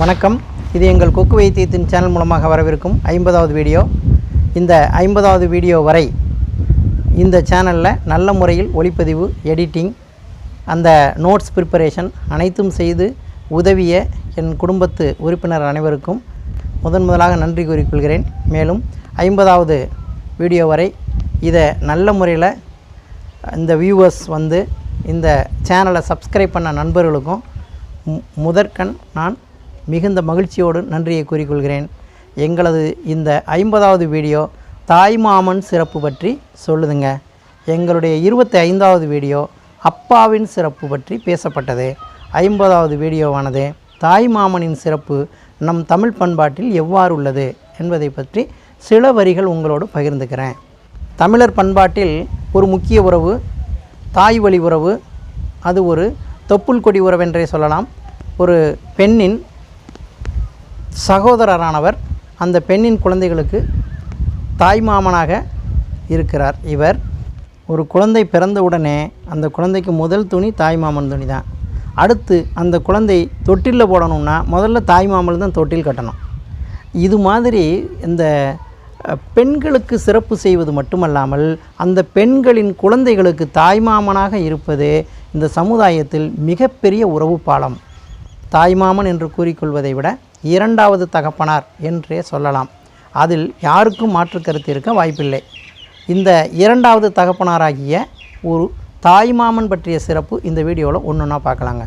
வணக்கம். இது எங்கள் கொக்கு வைத்தியத்தின் சேனல் மூலமாக வரவிருக்கும் 50வது வீடியோ. இந்த 50வது வீடியோ வரை இந்த சேனலில் நல்ல முறையில் ஒளிப்பதிவு, எடிட்டிங், அந்த நோட்ஸ் ப்ரிப்பரேஷன் அனைத்தும் செய்து உதவிய என் குடும்பத்து உறுப்பினர் அனைவருக்கும் முதலாக நன்றி கூறிக்கொள்கிறேன். மேலும் 50வது வீடியோ வரை இதை நல்ல முறையில் இந்த வியூவர்ஸ் இந்த சேனலை சப்ஸ்கிரைப் பண்ண நண்பர்களுக்கும் முதற்கண் நான் மிகுந்த மகிழ்ச்சியோடு நன்றியை கூறிக்கொள்கிறேன். எங்களது இந்த 50வது வீடியோ தாய்மாமன் சிறப்பு பற்றி சொல்லுதுங்க. எங்களுடைய 25வது வீடியோ அப்பாவின் சிறப்பு பற்றி பேசப்பட்டது. 50வது வீடியோவானது தாய்மாமனின் சிறப்பு நம் தமிழ் பண்பாட்டில் எவ்வாறு உள்ளது என்பதை பற்றி சில வரிகள் உங்களோடு பகிர்ந்துக்கிறேன். தமிழர் பண்பாட்டில் ஒரு முக்கிய உறவு தாய் வழி உறவு. அது ஒரு தொப்புள் கொடி உறவென்றே சொல்லலாம். ஒரு பெண்ணின் சகோதரரானவர் அந்த பெண்ணின் குழந்தைகளுக்கு தாய்மாமனாக இருக்கிறார். இவர் ஒரு குழந்தை பிறந்தவுடனே அந்த குழந்தைக்கு முதல் துணி தாய்மாமன் துணி தான். அடுத்து அந்த குழந்தை தொட்டிலில் போடணும்னா முதல்ல தாய்மாமன் தான் தொட்டில் கட்டணும். இது மாதிரி இந்த பெண்களுக்கு சிறப்பு செய்வது மட்டுமல்லாமல் அந்த பெண்களின் குழந்தைகளுக்கு தாய்மாமனாக இருப்பது இந்த சமுதாயத்தில் மிகப்பெரிய உறவு பாலம். தாய்மாமன் என்று கூறிக்கொள்வதை விட இரண்டாவது தகப்பனார் என்றே சொல்லலாம். அதில் யாருக்கும் மாற்று கருத்து இருக்க வாய்ப்பில்லை. இந்த இரண்டாவது தகப்பனாராகிய ஒரு தாய்மாமன் பற்றிய சிறப்பு இந்த வீடியோவில் ஒன்றுன்னா பார்க்கலாங்க.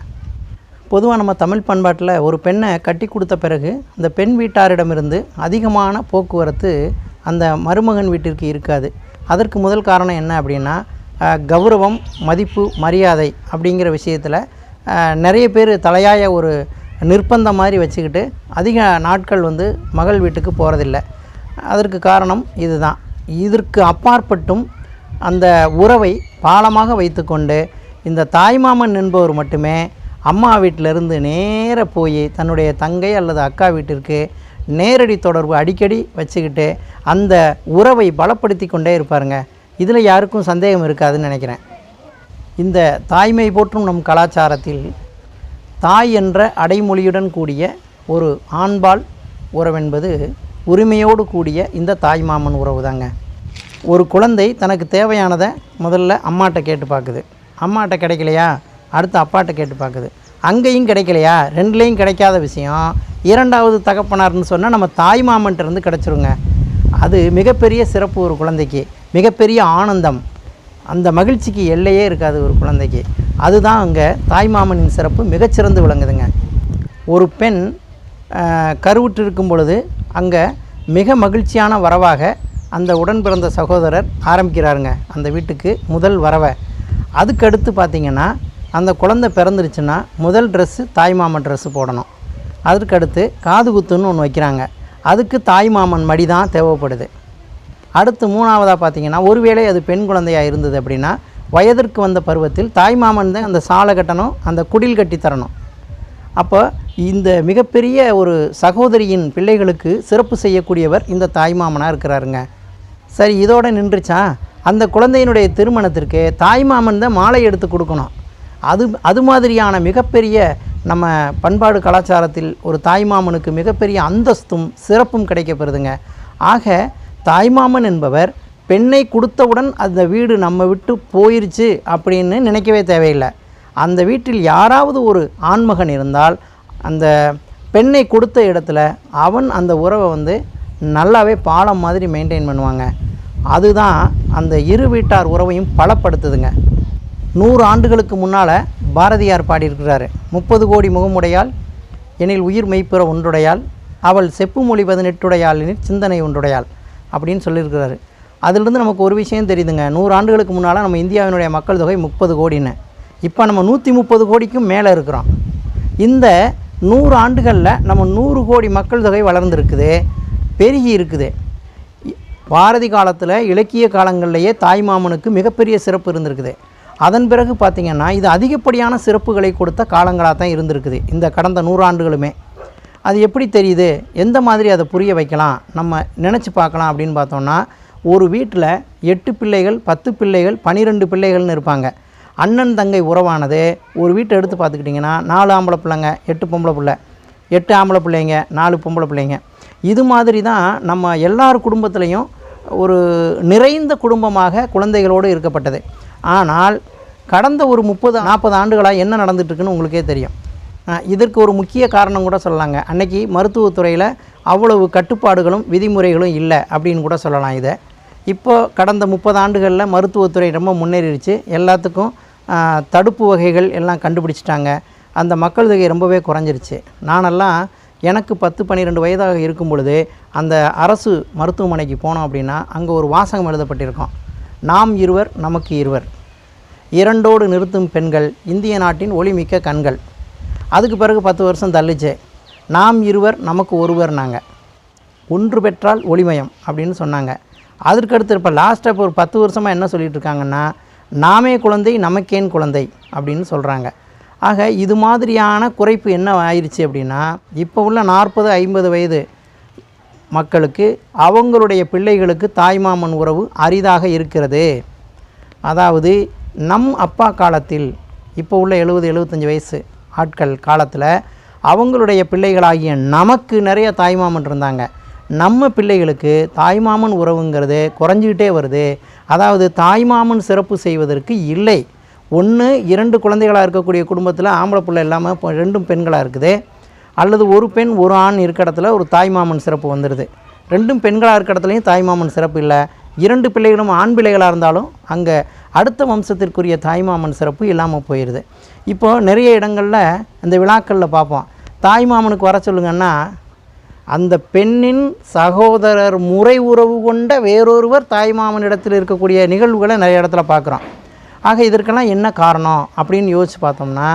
பொதுவாக நம்ம தமிழ் பண்பாட்டில் ஒரு பெண்ணை கட்டி கொடுத்த பிறகு அந்த பெண் வீட்டாரிடமிருந்து அதிகமான போக்குவரத்து அந்த மருமகன் வீட்டிற்கு இருக்காது. அதற்கு முதல் காரணம் என்ன அப்படின்னா, கௌரவம், மதிப்பு, மரியாதை அப்படிங்கிற விஷயத்தில் நிறைய பேர் தலையாய ஒரு நிர்பந்தம் மாதிரி வச்சுக்கிட்டு அதிக நாட்கள் மகள் வீட்டுக்கு போகிறதில்ல. அதற்கு காரணம் இதுதான். இதற்கு அப்பாற்பட்டும் அந்த உறவை பாலமாக வைத்துக்கொண்டு இந்த தாய்மாமன் என்பவர் மட்டுமே அம்மா வீட்டிலிருந்து நேர போய் தன்னுடைய தங்கை அல்லது அக்கா வீட்டிற்கு நேரடி தொடர்பு அடிக்கடி வச்சுக்கிட்டு அந்த உறவை பலப்படுத்தி கொண்டே இருப்பாருங்க. இதில் யாருக்கும் சந்தேகம் இருக்காதுன்னு நினைக்கிறேன். இந்த தாய்மை போற்றும் நம் கலாச்சாரத்தில் தாய் என்ற அடைமொழியுடன் கூடிய ஒரு ஆண்பால் உறவென்பது உரிமையோடு கூடிய இந்த தாய்மாமன் உறவு தாங்க. ஒரு குழந்தை தனக்கு தேவையானதை முதல்ல அம்மாட்ட கேட்டு பார்க்குது. அம்மாட்ட கிடைக்கலையா அடுத்து அப்பாட்ட கேட்டு பார்க்குது. அங்கேயும் கிடைக்கலையா, ரெண்டுலேயும் கிடைக்காத விஷயம் இரண்டாவது தகப்பனார்னு சொன்னால் நம்ம தாய்மாமன்கிட்டருந்து கிடச்சிருங்க. அது மிகப்பெரிய சிறப்பு. ஒரு குழந்தைக்கு மிகப்பெரிய ஆனந்தம். அந்த மகிழ்ச்சிக்கு எல்லையே இருக்காது ஒரு குழந்தைக்கு. அதுதான் அங்கே தாய்மாமனின் சிறப்பு மிகச்சிறந்து விளங்குதுங்க. ஒரு பெண் கருவுற்று இருக்கும் பொழுது அங்கே மிக மகிழ்ச்சியான வரவாக அந்த உடன் பிறந்த சகோதரர் ஆரம்பிக்கிறாருங்க அந்த வீட்டுக்கு முதல் வரவை. அதுக்கடுத்து பார்த்திங்கன்னா அந்த குழந்தை பிறந்துருச்சுன்னா முதல் ட்ரெஸ்ஸு தாய்மாமன் ட்ரெஸ்ஸு போடணும். அதுக்கடுத்து காது குத்துன்னு ஒன்று வைக்கிறாங்க. அதுக்கு தாய்மாமன் மடி தான் தேவைப்படுது. அடுத்து மூணாவதாக பார்த்திங்கன்னா ஒருவேளை அது பெண் குழந்தையாக இருந்தது அப்படின்னா வயதிற்கு வந்த பருவத்தில் தாய்மாமன் தான் அந்த சாலை கட்டணும், அந்த குடில் கட்டி தரணும். அப்போ இந்த மிகப்பெரிய ஒரு சகோதரியின் பிள்ளைகளுக்கு சிறப்பு செய்யக்கூடியவர் இந்த தாய்மாமனாக இருக்கிறாருங்க. சரி, இதோடு நின்றுச்சா? அந்த குழந்தையினுடைய திருமணத்திற்கு தாய்மாமன் தான் மாலை எடுத்து கொடுக்கணும். அது மாதிரியான மிகப்பெரிய நம்ம பண்பாடு கலாச்சாரத்தில் ஒரு தாய்மாமனுக்கு மிகப்பெரிய அந்தஸ்தும் சிறப்பும் கிடைக்கப்பெறுதுங்க. ஆக தாய்மாமன் என்பவர் பெண்ணை கொடுத்தவுடன் அந்த வீடு நம்ம விட்டு போயிருச்சு அப்படின்னு நினைக்கவே தேவையில்லை. அந்த வீட்டில் யாராவது ஒரு ஆண்மகன் இருந்தால் அந்த பெண்ணை கொடுத்த இடத்துல அவன் அந்த உறவை நல்லாவே பாலம் மாதிரி மெயின்டைன் பண்ணுவாங்க. அதுதான் அந்த இரு வீட்டார் உறவையும் பலப்படுத்துதுங்க. 100 ஆண்டுகளுக்கு முன்னால் பாரதியார் பாடியிருக்கிறாரு. 30 கோடி முகமுடையாள் எனில் உயிர் மெய்ப்புற ஒன்றுடையாள், அவள் செப்பு மொழி 18 எனில் சிந்தனை ஒன்றுடையாள் அப்படின்னு சொல்லியிருக்கிறாரு. அதிலிருந்து நமக்கு ஒரு விஷயம் தெரியுதுங்க. 100 ஆண்டுகளுக்கு முன்னால் நம்ம இந்தியாவினுடைய மக்கள் தொகை 30 கோடின்னு. இப்போ நம்ம 130 கோடிக்கும் மேலே இருக்கிறோம். இந்த 100 ஆண்டுகளில் நம்ம 100 கோடி மக்கள் தொகை வளர்ந்துருக்குது, பெருகி இருக்குது. பாரதி காலத்தில் இலக்கிய காலங்களிலேயே தாய்மாமனுக்கு மிகப்பெரிய சிறப்பு இருந்திருக்குது. அதன் பிறகு பார்த்திங்கன்னா இது அதிகப்படியான சிறப்புகளை கொடுத்த காலங்களாக தான் இருந்திருக்குது இந்த கடந்த 100 ஆண்டுகளுமே. அது எப்படி தெரியுது, எந்த மாதிரி அதை புரிய வைக்கலாம், நம்ம நினச்சி பார்க்கலாம் அப்படின்னு பார்த்தோம்னா, ஒரு வீட்டில் 8 பிள்ளைகள், 10 பிள்ளைகள், 12 பிள்ளைகள்னு இருப்பாங்க. அண்ணன் தங்கை உறவானது ஒரு வீட்டை எடுத்து பார்த்துக்கிட்டிங்கன்னா 4 ஆம்பளை பிள்ளைங்க, 8 பொம்பளை பிள்ளை. 8 ஆம்பளை பிள்ளைங்க 4 பொம்பளை பிள்ளைங்க. இது மாதிரி தான் நம்ம எல்லார் குடும்பத்துலேயும் ஒரு நிறைந்த குடும்பமாக குழந்தைகளோடு இருக்கப்பட்டது. ஆனால் கடந்த ஒரு 30-40 ஆண்டுகளாக என்ன நடந்துட்டுருக்குன்னு உங்களுக்கே தெரியும். இதற்கு ஒரு முக்கிய காரணம் கூட சொல்லலாங்க. அன்றைக்கி மருத்துவத்துறையில் அவ்வளவு கட்டுப்பாடுகளும் விதிமுறைகளும் இல்லை அப்படின்னு கூட சொல்லலாம். இதை இப்போ கடந்த 30 ஆண்டுகளில் மருத்துவத்துறை ரொம்ப முன்னேறிடுச்சு. எல்லாத்துக்கும் தடுப்பு வகைகள் எல்லாம் கண்டுபிடிச்சிட்டாங்க. அந்த மக்கள் தொகை ரொம்பவே குறைஞ்சிருச்சு. நானெல்லாம் எனக்கு 10-12 வயதாக இருக்கும் பொழுது அந்த அரசு மருத்துவமனைக்கு போனோம் அப்படின்னா அங்கே ஒரு வாசகம் எழுதப்பட்டிருக்கோம். நாம் இருவர் நமக்கு இருவர், இரண்டோடு நிறுத்தும் பெண்கள் இந்திய நாட்டின் ஒளிமிக்க கண்கள். அதுக்கு பிறகு 10 வருஷம் தள்ளிச்சு. நாம் இருவர் நமக்கு ஒருவர்னாங்க. ஒன்று பெற்றால் ஒளிமயம் அப்படின்னு சொன்னாங்க. அதற்கடுத்து இப்போ லாஸ்ட்டாக இப்போ ஒரு 10 வருஷமாக என்ன சொல்லிகிட்டு இருக்காங்கன்னா, நாமே குழந்தை நமக்கேன் குழந்தை அப்படின்னு சொல்கிறாங்க. ஆக இது மாதிரியான குறைப்பு என்ன ஆயிடுச்சு அப்படின்னா, இப்போ உள்ள 40-50 வயது மக்களுக்கு அவங்களுடைய பிள்ளைகளுக்கு தாய்மாமன் உறவு அரிதாக இருக்கிறது. அதாவது நம் அப்பா காலத்தில், இப்போ உள்ள 70-75 வயசு ஆட்கள் காலத்தில் அவங்களுடைய பிள்ளைகளாகிய நமக்கு நிறைய தாய்மாமன் இருந்தாங்க. நம்ம பிள்ளைகளுக்கு தாய்மாமன் உறவுங்கிறது குறைஞ்சிக்கிட்டே வருது. அதாவது தாய்மாமன் சிறப்பு செய்வதற்கு இல்லை. 1-2 குழந்தைகளாக இருக்கக்கூடிய குடும்பத்தில் ஆம்பளை பிள்ளை இல்லாமல் 2 பெண்களாக இருக்குது. அல்லது ஒரு பெண் ஒரு ஆண் இருக்க இடத்துல ஒரு தாய்மாமன் சிறப்பு வந்துடுது. 2 பெண்களாக இருக்க இடத்துலையும் தாய்மாமன் சிறப்பு இல்லை. 2 பிள்ளைகளும் ஆண் பிள்ளைகளாக இருந்தாலும் அங்கே அடுத்த வம்சத்திற்குரிய தாய்மாமன் சிறப்பு இல்லாமல் போயிடுது. இப்போது நிறைய இடங்களில் இந்த விழாக்களில் பார்ப்போம், தாய்மாமனுக்கு வர சொல்லுங்கன்னா அந்த பெண்ணின் சகோதரர் முறை உறவு கொண்ட வேறொருவர் தாய்மாமனிடத்தில் இருக்கக்கூடிய நிகழ்வுகளை நிறைய இடத்துல பார்க்குறோம். ஆக இதற்கெல்லாம் என்ன காரணம் அப்படின்னு யோசித்து பார்த்தோம்னா,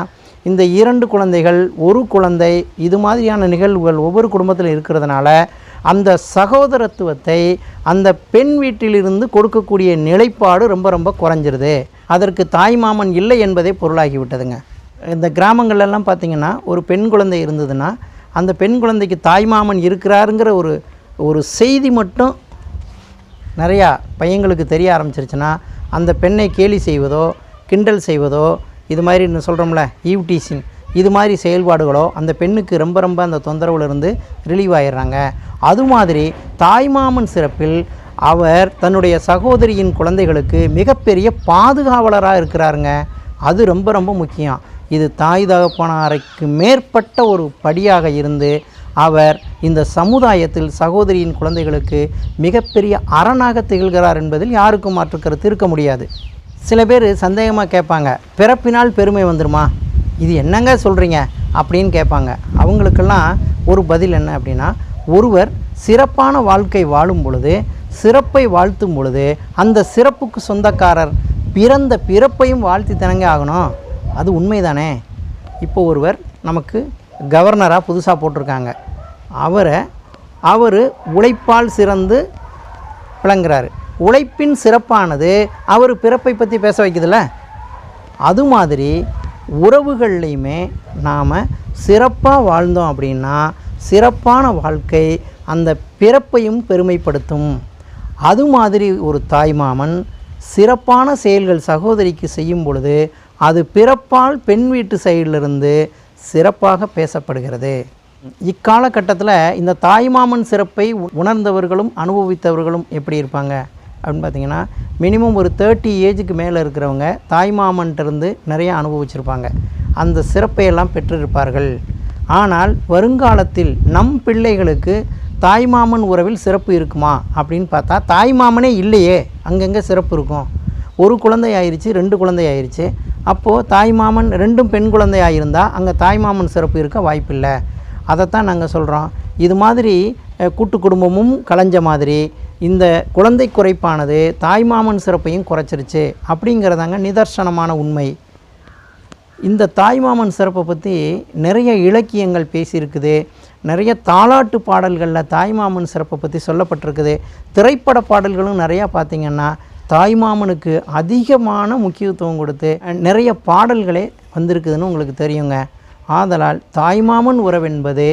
இந்த 2 குழந்தைகள் ஒரு குழந்தை இது மாதிரியான நிகழ்வுகள் ஒவ்வொரு குடும்பத்தில் இருக்கிறதுனால அந்த சகோதரத்துவத்தை அந்த பெண் வீட்டிலிருந்து கொடுக்கக்கூடிய நிலைப்பாடு ரொம்ப ரொம்ப குறைஞ்சிருது. அதற்கு தாய்மாமன் இல்லை என்பதே பொருளாகி விட்டதுங்க. இந்த கிராமங்கள்லாம் பார்த்திங்கன்னா ஒரு பெண் குழந்தை இருந்ததுன்னா அந்த பெண் குழந்தைக்கு தாய்மாமன் இருக்கிறாருங்கிற ஒரு செய்தி மட்டும் நிறையா பையங்களுக்கு தெரிய ஆரம்பிச்சிருச்சுன்னா அந்த பெண்ணை கேலி செய்வதோ கிண்டல் செய்வதோ, இது மாதிரி இன்னும் சொல்கிறோம்ல ஈவ் டீசிங், இது மாதிரி செயல்பாடுகளோ அந்த பெண்ணுக்கு ரொம்ப ரொம்ப அந்த தொந்தரவுலேருந்து ரிலீவ் ஆகிடுறாங்க. அது மாதிரி தாய்மாமன் சிறப்பில் அவர் தன்னுடைய சகோதரியின் குழந்தைகளுக்கு மிகப்பெரிய பாதுகாவலராக இருக்கிறாருங்க. அது ரொம்ப ரொம்ப முக்கியம். இது தாய் தகப்பனாருக்கு மேற்பட்ட ஒரு படியாக இருந்து அவர் இந்த சமுதாயத்தில் சகோதரியின் குழந்தைகளுக்கு மிகப்பெரிய அரணாக திகழ்கிறார் என்பதில் யாருக்கும் மாற்று கருத்து இருக்க முடியாது. சில பேர் சந்தேகமாக கேட்பாங்க, பிறப்பினால் பெருமை வந்துருமா, இது என்னங்க சொல்கிறீங்க அப்படின்னு கேட்பாங்க. அவங்களுக்கெல்லாம் ஒரு பதில் என்ன அப்படின்னா, ஒருவர் சிறப்பான வாழ்க்கை வாழும் பொழுது, சிறப்பை வாழ்த்தும் பொழுது அந்த சிறப்புக்கு சொந்தக்காரர் பிறந்த பிறப்பையும் வாழ்த்தி தனங்க ஆகணும். அது உண்மைதானே? இப்போ ஒருவர் நமக்கு கவர்னராக புதுசாக போட்டிருக்காங்க. அவர் உழைப்பால் சிறந்து விளங்குறாரு. உழைப்பின் சிறப்பானது அவர் பிறப்பை பற்றி பேச வைக்குதுல்ல. அது மாதிரி உறவுகள்லையுமே நாம் சிறப்பாக வாழ்ந்தோம் அப்படின்னா சிறப்பான வாழ்க்கை அந்த பிறப்பையும் பெருமைப்படுத்தும். அது மாதிரி ஒரு தாய்மாமன் சிறப்பான செயல்கள் சகோதரிக்கு செய்யும் பொழுது அது பிறப்பால் பெண் வீட்டு சைடிலிருந்து சிறப்பாக பேசப்படுகிறது. இக்காலகட்டத்தில் இந்த தாய்மாமன் சிறப்பை உணர்ந்தவர்களும் அனுபவித்தவர்களும் எப்படி இருப்பாங்க அப்படின்னு பார்த்திங்கன்னா, மினிமம் ஒரு 30 ஏஜுக்கு மேலே இருக்கிறவங்க தாய்மாமன்ட்டிருந்து நிறையா அனுபவிச்சிருப்பாங்க, அந்த சிறப்பையெல்லாம் பெற்றிருப்பார்கள். ஆனால் வருங்காலத்தில் நம் பிள்ளைகளுக்கு தாய்மாமன் உறவில் சிறப்பு இருக்குமா அப்படின்னு பார்த்தா தாய்மாமனே இல்லையே, அங்கங்கே சிறப்பு இருக்கும். ஒரு குழந்தை ஆயிடுச்சு, 2 குழந்தை ஆயிடுச்சு. அப்போது தாய்மாமன் 2 பெண் குழந்தை ஆகியிருந்தால் அங்கே தாய்மாமன் சிறப்பு இருக்க வாய்ப்பில்லை. அதைத்தான் நாங்கள் சொல்கிறோம். இது மாதிரி கூட்டு குடும்பமும் கலைஞ்ச மாதிரி இந்த குழந்தை குறைப்பானது தாய்மாமன் சிறப்பையும் குறைச்சிருச்சு அப்படிங்கிறதாங்க நிதர்சனமான உண்மை. இந்த தாய்மாமன் சிறப்பை பற்றி நிறைய இலக்கியங்கள் பேசியிருக்குது. நிறைய தாலாட்டு பாடல்களில் தாய்மாமன் சிறப்பை பற்றி சொல்லப்பட்டிருக்குது. திரைப்பட பாடல்களும் நிறையா பார்த்திங்கன்னா தாய்மாமனுக்கு அதிகமான முக்கியத்துவம் கொடுத்து நிறைய பாடல்களே வந்திருக்குதுன்னு உங்களுக்கு தெரியுங்க. ஆதலால் தாய்மாமன் உறவென்பது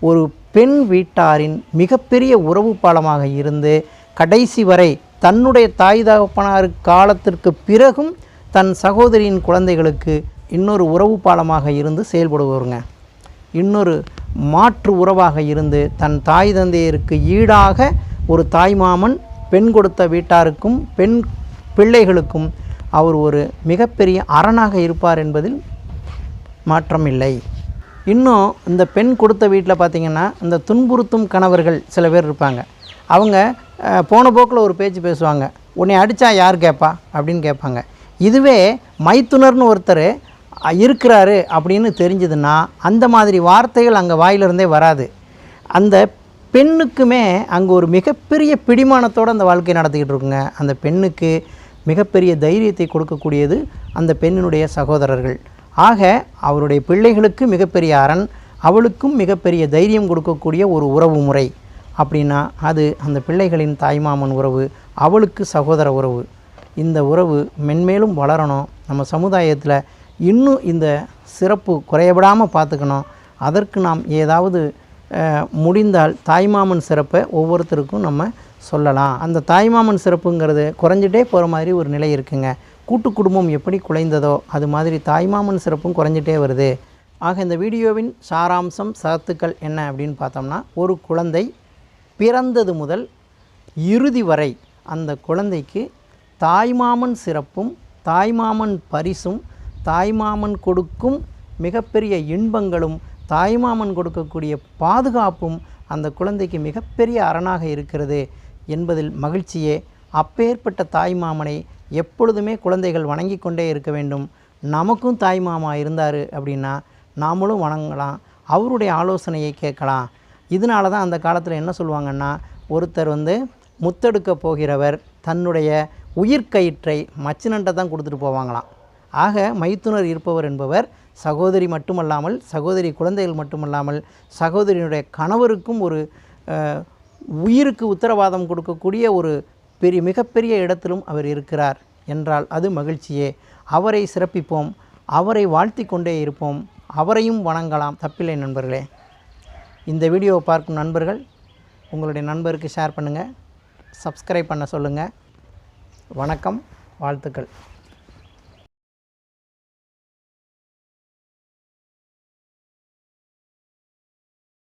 ஒரு பெண் வீட்டாரின் மிகப்பெரிய உறவு பாலமாக இருந்து கடைசி வரை தன்னுடைய தாய் தகப்பனார் காலத்திற்கு பிறகும் தன் சகோதரியின் குழந்தைகளுக்கு இன்னொரு உறவு பாலமாக இருந்து செயல்படுவாருங்க. இன்னொரு மாற்று உறவாக இருந்து தன் தாய் தந்தையருக்கு ஈடாக ஒரு தாய்மாமன் பெண் கொடுத்த வீட்டாருக்கும் பெண் பிள்ளைகளுக்கும் அவர் ஒரு மிகப்பெரிய அரணாக இருப்பார் என்பதில் மாற்றமில்லை. இன்னும் இந்த பெண் கொடுத்த வீட்டில் பார்த்திங்கன்னா இந்த துன்புறுத்தும் கணவர்கள் சில பேர் இருப்பாங்க. அவங்க போன போக்கில் ஒரு பேச்சு பேசுவாங்க, உன்னை அடித்தா யார் கேட்பா அப்படின்னு கேட்பாங்க. இதுவே மைத்துனர்னு ஒருத்தர் இருக்கிறாரு அப்படின்னு தெரிஞ்சதுன்னா அந்த மாதிரி வார்த்தைகள் அங்கே வாயிலிருந்தே வராது. அந்த பெண்ணுக்குமே அங்கே ஒரு மிகப்பெரிய பிடிமானத்தோடு அந்த வாழ்க்கை நடத்திக்கிட்டு இருக்குங்க. அந்த பெண்ணுக்கு மிகப்பெரிய தைரியத்தை கொடுக்கக்கூடியது அந்த பெண்ணினுடைய சகோதரர்கள். ஆக அவருடைய பிள்ளைகளுக்கு மிகப்பெரிய அரண், அவளுக்கும் மிகப்பெரிய தைரியம் கொடுக்கக்கூடிய ஒரு உறவு முறை அப்படின்னா அது அந்த பிள்ளைகளின் தாய்மாமன் உறவு, அவளுக்கு சகோதர உறவு. இந்த உறவு மென்மேலும் வளரணும். நம்ம சமுதாயத்தில் இன்னும் இந்த சிறப்பு குறையவிடாமல் பார்த்துக்கணும். அதற்கு நாம் ஏதாவது முடிந்தால் தாய்மாமன் சிறப்பை ஒவ்வொருத்தருக்கும் நம்ம சொல்லலாம். அந்த தாய்மாமன் சிறப்புங்கிறது குறைஞ்சிட்டே போகிற மாதிரி ஒரு நிலை இருக்குங்க. கூட்டு குடும்பம் எப்படி குலைந்ததோ அது மாதிரி தாய்மாமன் சிறப்பும் குறைஞ்சிட்டே வருது. ஆக இந்த வீடியோவின் சாராம்சம் சத்துக்கள் என்ன அப்படின்னு பார்த்தோம்னா, ஒரு குழந்தை பிறந்தது முதல் இறுதி வரை அந்த குழந்தைக்கு தாய்மாமன் சிறப்பும் தாய்மாமன் பரிசும் தாய்மாமன் கொடுக்கும் மிகப்பெரிய இன்பங்களும் தாய்மாமன் கொடுக்கக்கூடிய பாதுகாப்பும் அந்த குழந்தைக்கு மிகப்பெரிய அரணாக இருக்கிறது என்பதில் மகிழ்ச்சியே. அப்பேற்பட்ட தாய்மாமனை எப்பொழுதுமே குழந்தைகள் வணங்கி கொண்டே இருக்க வேண்டும். நமக்கும் தாய்மாமா இருந்தார் அப்படின்னா நாமளும் வணங்கலாம், அவருடைய ஆலோசனையை கேட்கலாம். இதனால தான் அந்த காலத்தில் என்ன சொல்லுவாங்கன்னா, ஒருத்தர் முத்தெடுக்க போகிறவர் தன்னுடைய உயிர்கயிற்றை மச்சினன்ட்ட தான் கொடுத்துட்டு போவாங்களாம். ஆக மைத்துனர் இருப்பவர் என்பவர் சகோதரி மட்டுமல்லாமல், சகோதரி குழந்தைகள் மட்டுமல்லாமல், சகோதரியினுடைய கணவருக்கும் ஒரு உயிருக்கு உத்தரவாதம் கொடுக்கக்கூடிய ஒரு மிகப்பெரிய இடத்திலும் அவர் இருக்கிறார் என்றால் அது மகிழ்ச்சியே. அவரை சிறப்பிப்போம், அவரை வாழ்த்தி கொண்டே இருப்போம், அவரையும் வணங்கலாம், தப்பில்லை நண்பர்களே. இந்த வீடியோவை பார்க்கும் நண்பர்கள் உங்களுடைய நண்பருக்கு ஷேர் பண்ணுங்கள், சப்ஸ்கிரைப் பண்ண சொல்லுங்கள். வணக்கம், வாழ்த்துக்கள்.